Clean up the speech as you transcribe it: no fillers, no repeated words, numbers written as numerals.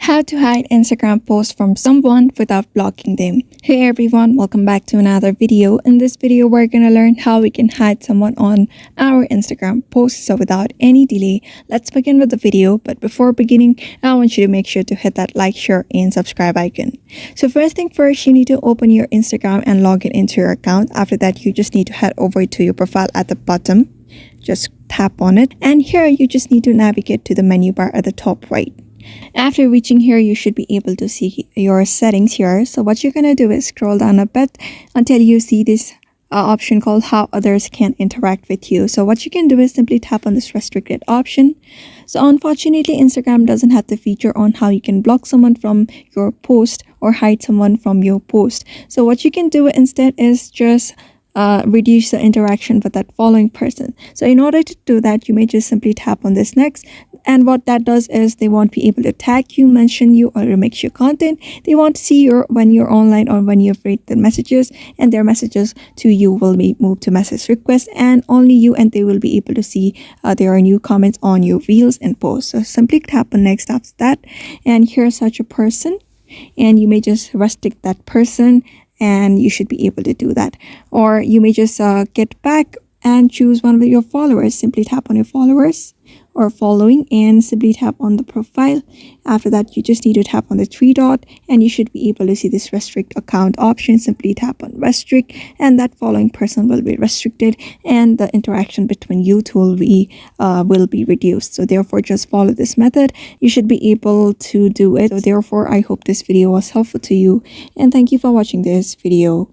How to hide Instagram posts from someone without blocking them. Hey everyone, welcome back to another video. In this video, we're gonna learn how we can hide someone on our Instagram posts. So without any delay, let's begin with the video. But before beginning, I want you to make sure to hit that like, share, and subscribe icon. So first thing first, you need to open your Instagram and log in into your account. After that, you just need to head over to your profile at the bottom. Just tap on it, and here you just need to navigate to the menu bar at the top right. After reaching here, you should be able to see your settings here. So what you're gonna do is scroll down a bit until you see this option called how others can interact with you. So what you can do is simply tap on this restricted option. So unfortunately, Instagram doesn't have the feature on how you can block someone from your post or hide someone from your post. So what you can do instead is just reduce the interaction with that following person. So in order to do that, you may just simply tap on this next, and what that does is they won't be able to tag you, mention you, or remix your content. They won't see your when you're online or when you've read the messages, and their messages to you will be moved to message requests, and only you and they will be able to see there are new comments on your reels and posts. So simply tap on next after that, and here's such a person, and you may just restrict that person, and you should be able to do that. Or you may just get back and choose one of your followers. Simply tap on your followers or following and simply tap on the profile. After that, you just need to tap on the three dot, and you should be able to see this restrict account option. Simply tap on restrict, and that following person will be restricted, and the interaction between you two will be reduced. So therefore, just follow this method. You should be able to do it. So therefore, I hope this video was helpful to you, and thank you for watching this video.